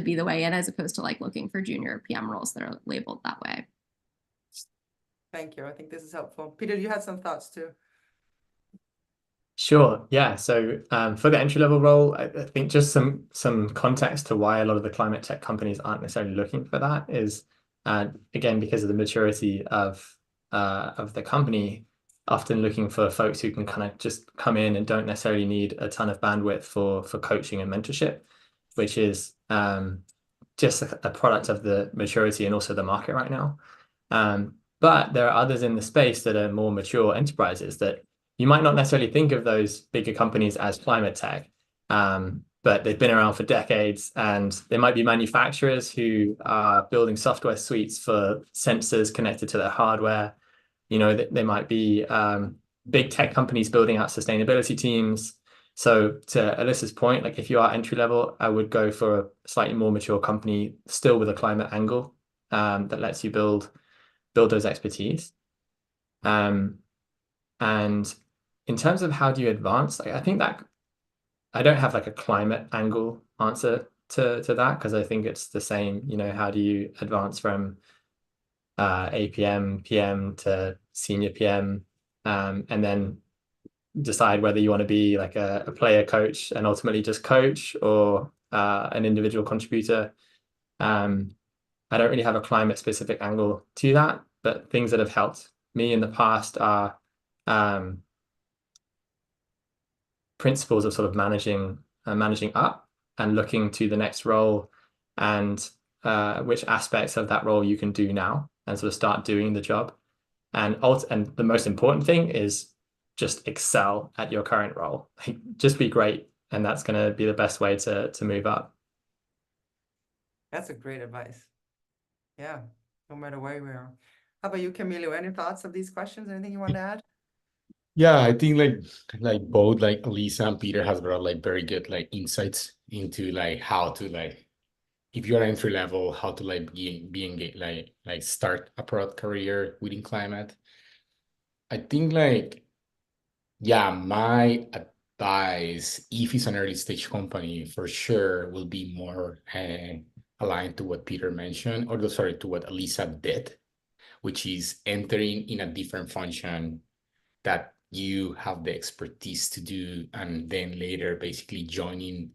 S4: be the way in, as opposed to like looking for junior PM roles that are labeled that way.
S2: Thank you. I think this is helpful. Peter, you had some thoughts too.
S5: Sure. Yeah. So for the entry level role, I think just some context to why a lot of the climate tech companies aren't necessarily looking for that is again because of the maturity of the company, often looking for folks who can kind of just come in and don't necessarily need a ton of bandwidth for coaching and mentorship, which is just a product of the maturity and also the market right now. But there are others in the space that are more mature enterprises that you might not necessarily think of those bigger companies as climate tech, but they've been around for decades, and they might be manufacturers who are building software suites for sensors connected to their hardware. They might be big tech companies building out sustainability teams. So to Alyssa's point, like if you are entry level, I would go for a slightly more mature company, still with a climate angle, that lets you build those expertise. And in terms of how do you advance, I think that I don't have like a climate angle answer to that, because I think it's the same, how do you advance from APM, PM to senior PM, and then decide whether you want to be like a player coach and ultimately just coach, or an individual contributor. I don't really have a climate specific angle to that, but things that have helped me in the past are principles of sort of managing up and looking to the next role, and which aspects of that role you can do now and sort of start doing the job. And the most important thing is just excel at your current role. Just be great, and that's going to be the best way to move up.
S2: That's a great advice. Yeah, no matter where we are. How about you, Camilo? Any thoughts of these questions? Anything you want to add?
S3: Yeah, I think like both like Alyssa and Peter has brought like very good like insights into like how to like, if you're entry level, how to like be engaged, like start a product career within climate. I think like, yeah, my advice, if it's an early stage company, for sure will be more aligned to what Peter mentioned, or sorry, to what Alyssa did, which is entering in a different function that you have the expertise to do, and then later basically joining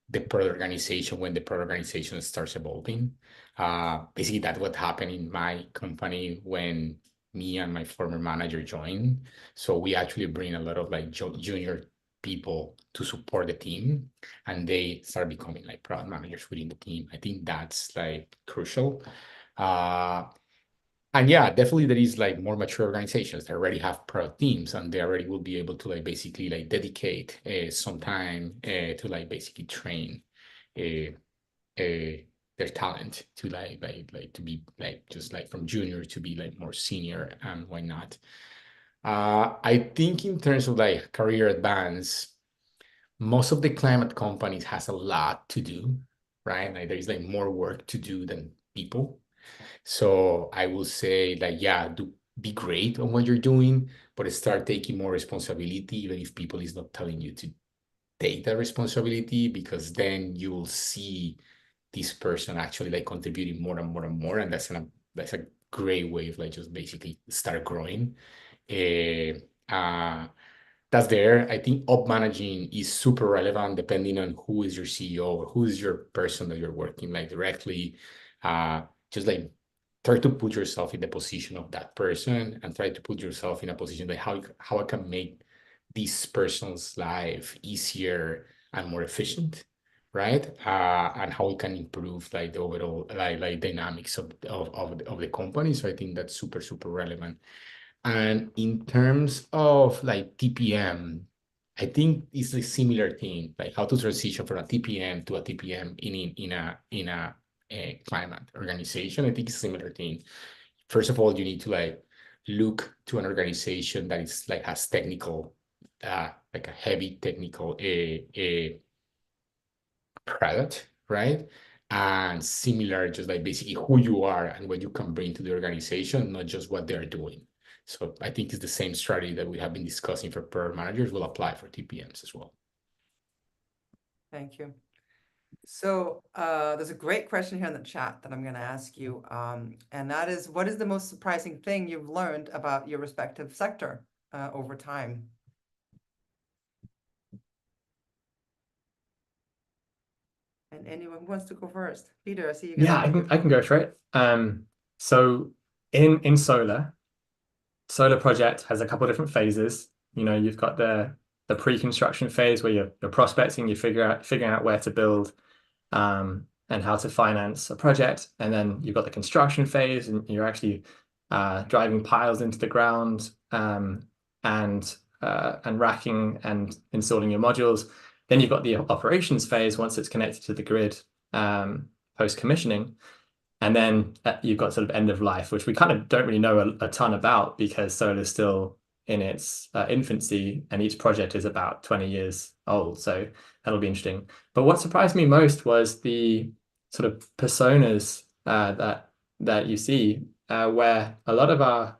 S3: the product organization when the product organization starts evolving. Basically, that's what happened in my company when me and my former manager joined. So we actually bring a lot of like junior people to support the team, and they start becoming like product managers within the team. I think that's like crucial. And yeah, definitely there is like more mature organizations that already have product teams, and they already will be able to like basically like dedicate some time to like basically train their talent to like to be like just like from junior to be like more senior, and why not. I think in terms of like career advance, most of the climate companies has a lot to do, right? Like there is like more work to do than people. So I will say like, yeah, be great on what you're doing, but start taking more responsibility, even if people is not telling you to take that responsibility, because then you will see this person actually like contributing more and more and more. And that's a great way of like just basically start growing That's there. I think up managing is super relevant depending on who is your CEO or who is your person that you're working like directly. Just like try to put yourself in the position of that person and try to put yourself in a position like how I can make this person's life easier and more efficient, right? And how we can improve like the overall like dynamics of the company. So I think that's super, super relevant. And in terms of like TPM, I think it's a similar thing, like how to transition from a TPM to a TPM in a climate organization. I think it's a similar thing. First of all, you need to like look to an organization that is like has technical, like a heavy technical product, right? And similar, just like basically who you are and what you can bring to the organization, not just what they're doing. So I think it's the same strategy that we have been discussing for product managers will apply for TPMs as well.
S2: Thank you. So there's a great question here in the chat that I'm going to ask you, and that is, what is the most surprising thing you've learned about your respective sector over time? And anyone who wants to go first? Peter, I see you.
S5: Yeah, I can go for it. So in solar project has a couple of different phases. You know, you've got the pre-construction phase where you're prospecting, you're figuring out where to build, and how to finance a project. And then you've got the construction phase, and you're actually driving piles into the ground, and racking and installing your modules. Then you've got the operations phase once it's connected to the grid, post-commissioning. And then you've got sort of end of life, which we kind of don't really know a ton about because solar is still in its infancy, and each project is about 20 years old. So that'll be interesting. But what surprised me most was the sort of personas that you see, where a lot of our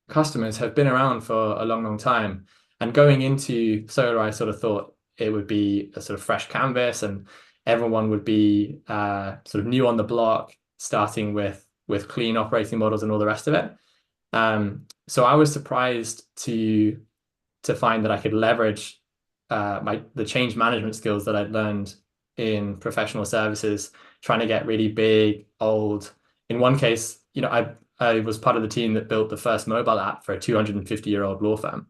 S5: customers have been around for a long, long time. And going into solar, I sort of thought it would be a sort of fresh canvas and everyone would be sort of new on the block, starting with clean operating models and all the rest of it. So I was surprised to find that I could leverage the change management skills that I'd learned in professional services, trying to get really big, old. In one case, you know, I was part of the team that built the first mobile app for a 250-year-old law firm,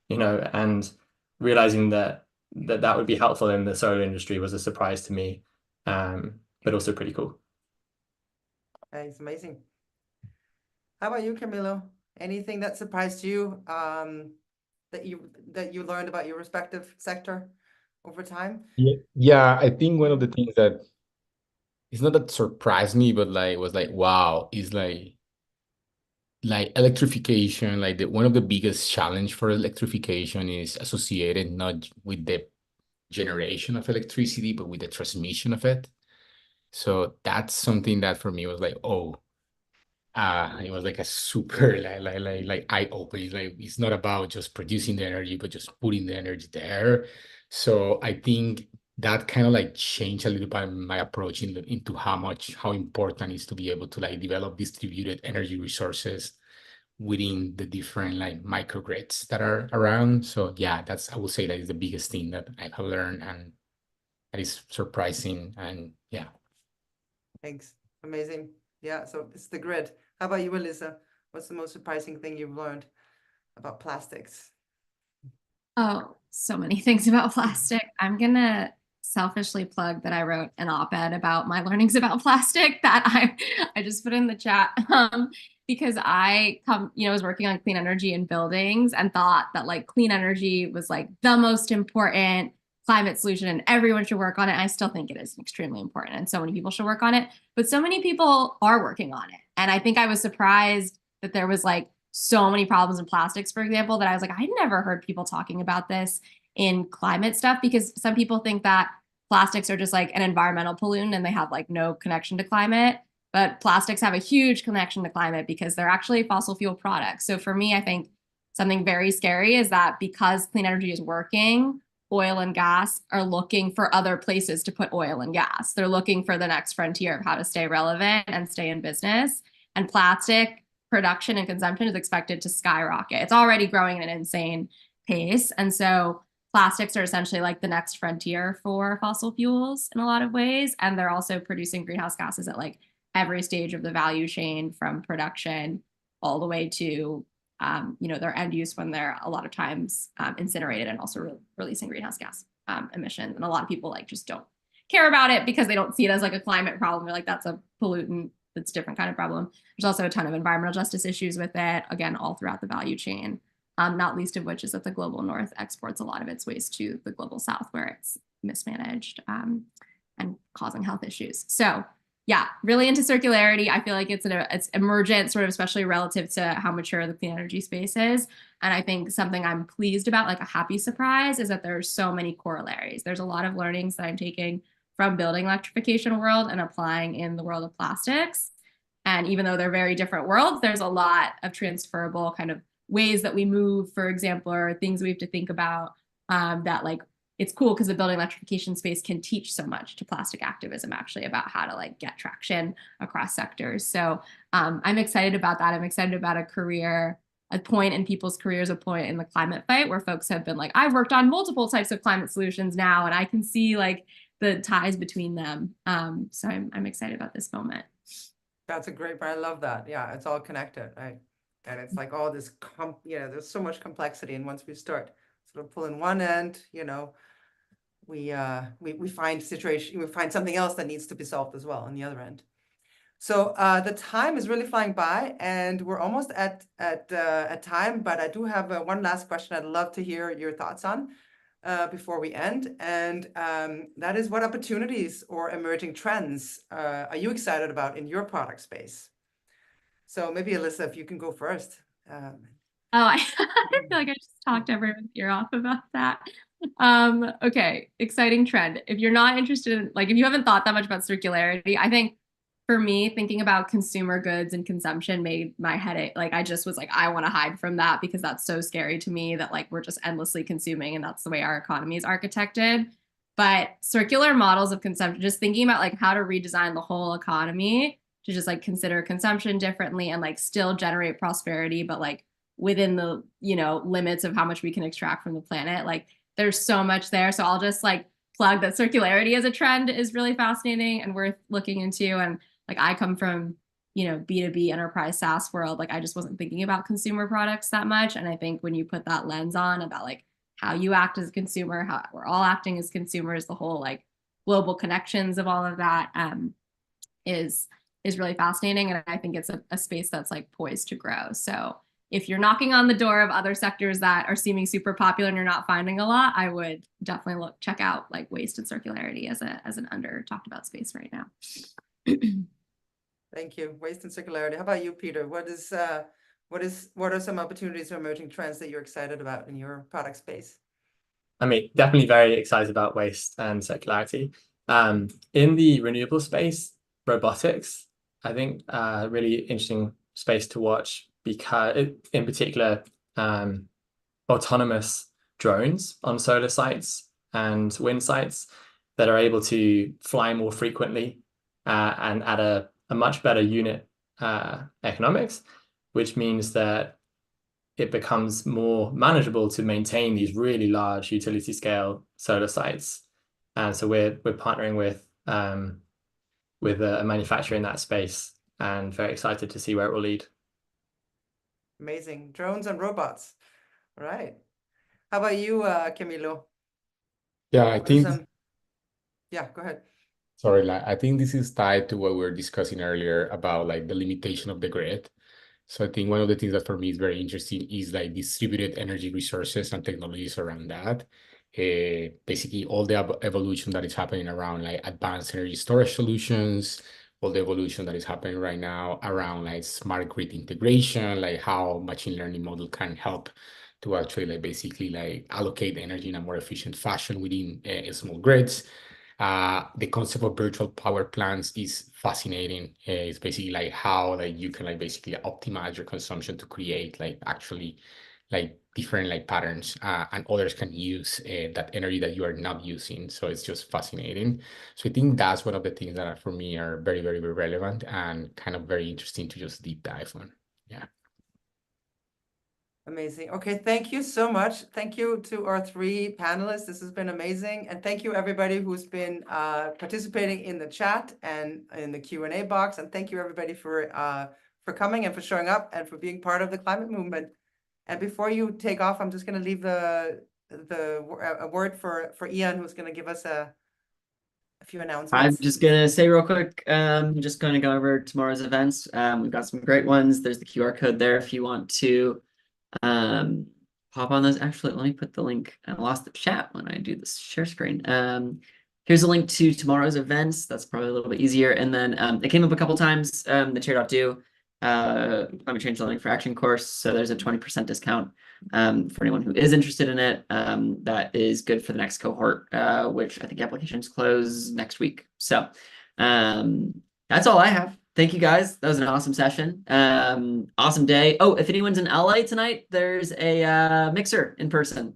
S5: you know, and realizing that would be helpful in the solar industry was a surprise to me, but also pretty cool.
S2: It's amazing. How about you, Camilo? Anything that surprised you that you learned about your respective sector over time?
S3: Yeah, I think one of the things that it's not that surprised me, but like was like, wow, is like electrification, like one of the biggest challenge for electrification is associated not with the generation of electricity, but with the transmission of it. So that's something that for me was like, oh, it was like a super like eye-opening. Like it's not about just producing the energy, but just putting the energy there. So I think that kind of like changed a little bit my approach into how important it is to be able to like develop distributed energy resources within the different like microgrids that are around. So yeah, I would say that is the biggest thing that I have learned, and that is surprising. And yeah.
S2: Thanks. Amazing. Yeah, so it's the grid. How about you, Alyssa? What's the most surprising thing you've learned about plastics?
S4: Oh, so many things about plastic. I'm gonna selfishly plug that I wrote an op-ed about my learnings about plastic that I just put in the chat, because I was working on clean energy in buildings and thought that like clean energy was like the most important climate solution and everyone should work on it. I still think it is extremely important and so many people should work on it, but so many people are working on it. And I think I was surprised that there was like so many problems in plastics, for example, that I was like, I never heard people talking about this in climate stuff, because some people think that plastics are just like an environmental pollutant and they have like no connection to climate. But plastics have a huge connection to climate because they're actually fossil fuel products. So for me, I think something very scary is that because clean energy is working, oil and gas are looking for other places to put oil and gas. They're looking for the next frontier of how to stay relevant and stay in business. And plastic production and consumption is expected to skyrocket. It's already growing at an insane pace. And so plastics are essentially like the next frontier for fossil fuels in a lot of ways. And they're also producing greenhouse gases at like every stage of the value chain, from production all the way to their end use, when they're a lot of times incinerated and also releasing greenhouse gas emissions. And a lot of people like just don't care about it because they don't see it as like a climate problem. They're like, that's a pollutant, that's a different kind of problem. There's also a ton of environmental justice issues with it, again, all throughout the value chain, not least of which is that the global north exports a lot of its waste to the global south, where it's mismanaged and causing health issues. So yeah, really into circularity. I feel like it's emergent, sort of, especially relative to how mature the clean energy space is. And I think something I'm pleased about, like a happy surprise, is that there's so many corollaries. There's a lot of learnings that I'm taking from building electrification world and applying in the world of plastics. And even though they're very different worlds, there's a lot of transferable kind of ways that we move, for example, or things we have to think about that like, it's cool because the building electrification space can teach so much to plastic activism, actually, about how to like get traction across sectors. So I'm excited about that. I'm excited about a point in people's careers, a point in the climate fight where folks have been like, I've worked on multiple types of climate solutions now, and I can see like the ties between them. So I'm excited about this moment.
S2: That's a great point. I love that. Yeah, it's all connected, right? And it's like all this, there's so much complexity. And once we start sort of pulling one end, we find something else that needs to be solved as well on the other end. So the time is really flying by, and we're almost at time. But I do have one last question I'd love to hear your thoughts on before we end, and that is, what opportunities or emerging trends are you excited about in your product space? So maybe Alyssa, if you can go first.
S4: I feel like I just talked everyone's ear off about that. Okay, exciting trend. If you're not interested in, like, if you haven't thought that much about circularity, I think for me, thinking about consumer goods and consumption made my headache. Like, I just was like, I want to hide from that because that's so scary to me that like we're just endlessly consuming and that's the way our economy is architected. But circular models of consumption, just thinking about like how to redesign the whole economy to just like consider consumption differently and like still generate prosperity, but like within the, limits of how much we can extract from the planet. Like, there's so much there. So I'll just like plug that circularity as a trend is really fascinating and worth looking into. And like, I come from, B2B enterprise SaaS world. Like, I just wasn't thinking about consumer products that much. And I think when you put that lens on about like how you act as a consumer, how we're all acting as consumers, the whole like global connections of all of that is really fascinating. And I think it's a space that's like poised to grow. So if you're knocking on the door of other sectors that are seeming super popular and you're not finding a lot, I would definitely check out like waste and circularity as an under talked about space right now.
S2: Thank you. Waste and circularity. How about you, Peter? What are some opportunities or emerging trends that you're excited about in your product space?
S5: I mean, definitely very excited about waste and circularity. In the renewable space, robotics, I think, really interesting space to watch, because in particular, autonomous drones on solar sites and wind sites that are able to fly more frequently and at a much better unit economics, which means that it becomes more manageable to maintain these really large utility scale solar sites. And so we're partnering with a manufacturer in that space, and very excited to see where it will lead.
S2: Amazing. Drones and robots. All right. How about you, Camilo?
S3: Yeah, I think,
S2: Yeah, go ahead.
S3: sorry, I think this is tied to what we were discussing earlier about like the limitation of the grid. So I think one of the things that for me is very interesting is like distributed energy resources and technologies around that. Basically all the evolution that is happening around like advanced energy storage solutions, all the evolution that is happening right now around like smart grid integration, like how machine learning model can help to actually like basically like allocate energy in a more efficient fashion within small grids. The concept of virtual power plants is fascinating. It's basically like how like you can like basically optimize your consumption to create like actually like different like patterns, and others can use that energy that you are not using. So it's just fascinating. So I think that's one of the things that for me are very, very, very relevant and kind of very interesting to just deep dive on. Yeah.
S2: Amazing. Okay, thank you so much. Thank you to our three panelists. This has been amazing. And thank you everybody who's been participating in the chat and in the Q&A box. And thank you everybody for coming and for showing up and for being part of the climate movement. And before you take off, I'm just going to leave a word for Ian, who's going to give us a few announcements.
S1: I'm just gonna say real quick, just gonna go over tomorrow's events. We've got some great ones. There's the QR code there if you want to pop on those. Actually, let me put the link. I lost the chat when I do this share screen. Here's a link to tomorrow's events. That's probably a little bit easier. And then it came up a couple times, the Chair.do Climate Change Learning for Action course. So there's a 20% discount for anyone who is interested in it. That is good for the next cohort, which I think applications close next week. So that's all I have. Thank you guys. That was an awesome session. Awesome day. Oh, if anyone's in LA tonight, there's a mixer in person.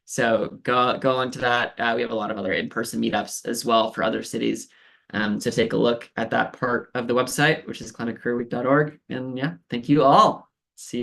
S1: So go on to that. We have a lot of other in-person meetups as well for other cities. So take a look at that part of the website, which is climatecareerweek.org. And yeah, thank you all. See you all.